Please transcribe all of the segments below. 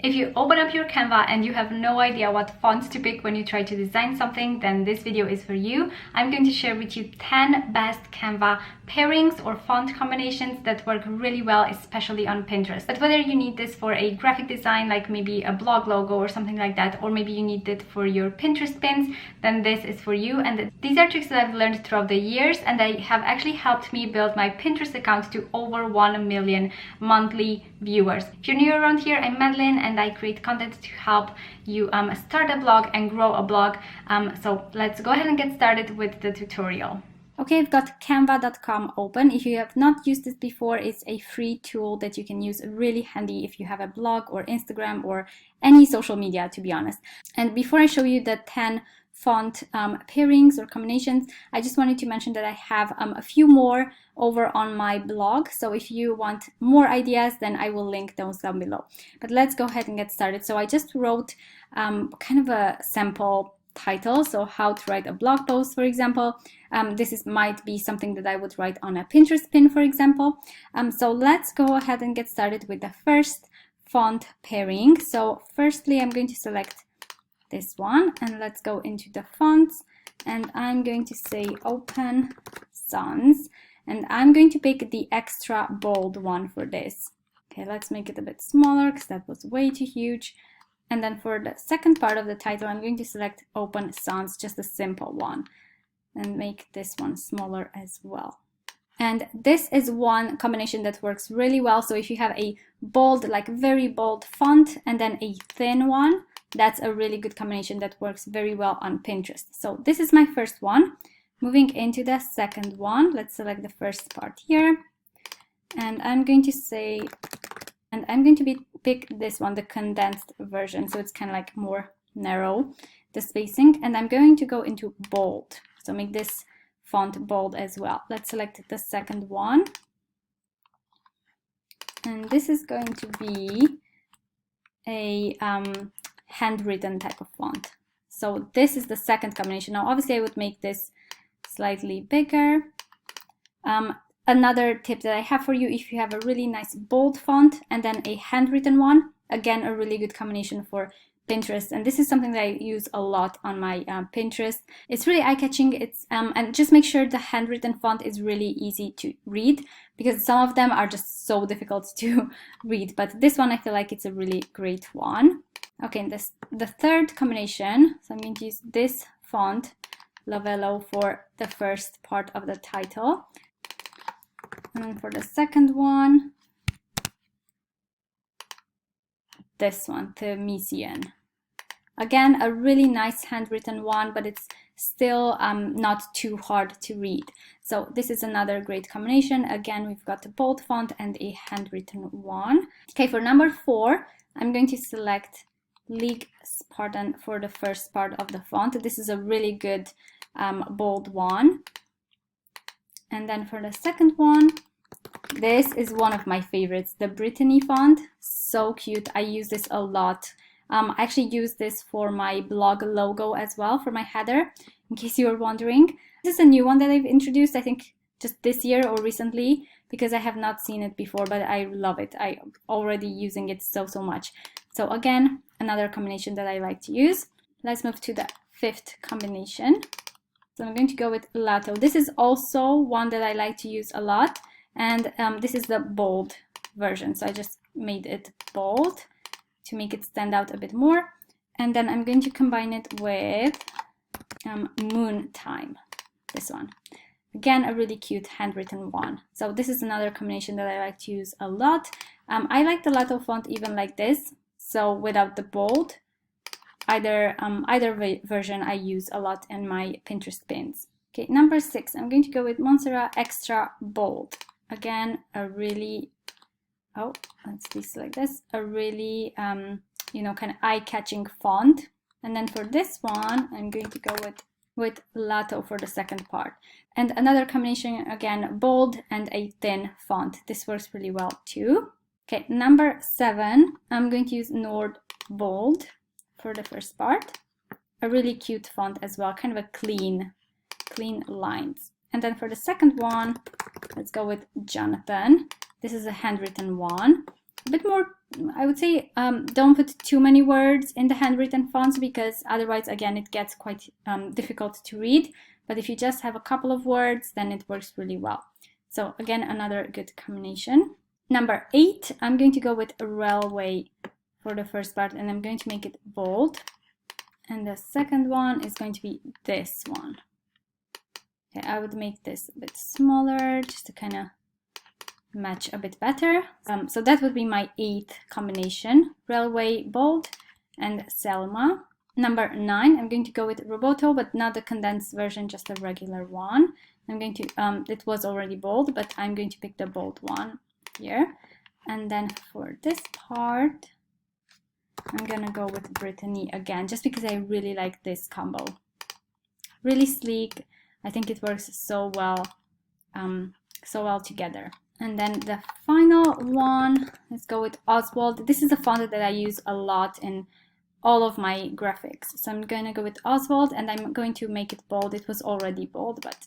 If you open up your Canva and you have no idea what fonts to pick when you try to design something, then this video is for you. I'm going to share with you 10 best Canva pairings or font combinations that work really well, especially on Pinterest. But whether you need this for a graphic design, like maybe a blog logo or something like that, or maybe you need it for your Pinterest pins, then this is for you. And these are tricks that I've learned throughout the years, and they have actually helped me build my Pinterest account to over 1 million monthly viewers. If you're new around here, I'm Madeline, and I create content to help you start a blog and grow a blog. So let's go ahead and get started with the tutorial. Okay, I've got canva.com open. If you have not used this before, it's a free tool that you can use, really handy if you have a blog or Instagram or any social media, to be honest. And before I show you the 10 font pairings or combinations, I just wanted to mention that I have a few more over on my blog. So if you want more ideas, then I will link those down below. But let's go ahead and get started. So I just wrote kind of a sample title, so how to write a blog post, for example. This might be something that I would write on a Pinterest pin, for example. So let's go ahead and get started with the first font pairing. So firstly, I'm going to select this one, and let's go into the fonts, and I'm going to say Open Sans, and I'm going to pick the extra bold one for this. Okay, let's make it a bit smaller because that was way too huge. And then for the second part of the title, I'm going to select Open Sans, just a simple one, and make this one smaller as well. And this is one combination that works really well. So if you have a bold, like very bold font, and then a thin one, that's a really good combination that works very well on Pinterest. So this is my first one. Moving into the second one, let's select the first part here. And I'm going to say, and I'm going to pick this one, the condensed version. So it's kind of like more narrow, the spacing. And I'm going to go into bold. So make this font bold as well. Let's select the second one. And this is going to be a handwritten type of font. So this is the second combination. Now, obviously I would make this slightly bigger. Another tip that I have for you, if you have a really nice bold font and then a handwritten one, again, a really good combination for Pinterest. And this is something that I use a lot on my Pinterest. It's really eye-catching. It's and just make sure the handwritten font is really easy to read, because some of them are just so difficult to read. But this one, I feel like it's a really great one. Okay, and the third combination, so I'm going to use this font, Lavello, for the first part of the title. And then for the second one, this one, Themisian. Again, a really nice handwritten one, but it's still not too hard to read. So this is another great combination. Again, we've got a bold font and a handwritten one. Okay, for number 4, I'm going to select League Spartan for the first part of the font. This is a really good bold one. And then for the second one, this is one of my favorites, the Brittany font. So cute. I use this a lot. I actually use this for my blog logo as well, for my header, in case you were wondering. This is a new one that I've introduced, I think just this year or recently, because I have not seen it before, but I love it. I'm already using it so much. So again, another combination that I like to use. Let's move to the 5th combination. So I'm going to go with Lato. This is also one that I like to use a lot. And this is the bold version. So I just made it bold to make it stand out a bit more. And then I'm going to combine it with Moon Time, this one. Again, a really cute handwritten one. So this is another combination that I like to use a lot. I like the Lato font even like this. So without the bold, either version I use a lot in my Pinterest pins. Okay, number 6, I'm going to go with Monstera Extra Bold. Again, a really, let's deselect this, a really, you know, kind of eye-catching font. And then for this one, I'm going to go with Lato for the second part. And another combination, again, bold and a thin font. This works really well too. Okay, number 7, I'm going to use Nord Bold for the first part. A really cute font as well, kind of a clean lines. And then for the second one, let's go with Jonathan. This is a handwritten one, a bit more I would say don't put too many words in the handwritten fonts, because otherwise, again, it gets quite difficult to read. But if you just have a couple of words, then it works really well. So again, another good combination. Number 8, I'm going to go with railway for the first part, and I'm going to make it bold. And the second one is going to be this one. Okay, I would make this a bit smaller just to kind of match a bit better. So that would be my 8th combination: railway, bold, and Selma. Number 9, I'm going to go with Roboto, but not the condensed version, just a regular one. I'm going to, it was already bold, but I'm going to pick the bold one here. And then for this part, I'm gonna go with Brittany again, just because I really like this combo. Really sleek. I think it works so well together. And then the final one, let's go with Oswald. This is a font that I use a lot in all of my graphics. So I'm gonna go with Oswald, and I'm going to make it bold. It was already bold, but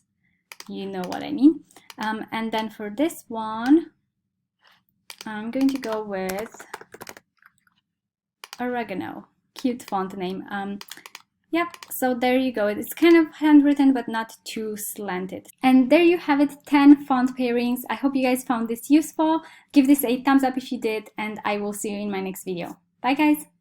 you know what I mean. And then for this one, I'm going to go with Oregano. Cute font name. Yep, so there you go. It's kind of handwritten, but not too slanted. And there you have it, 10 font pairings. I hope you guys found this useful. Give this a thumbs up if you did, and I will see you in my next video. Bye guys!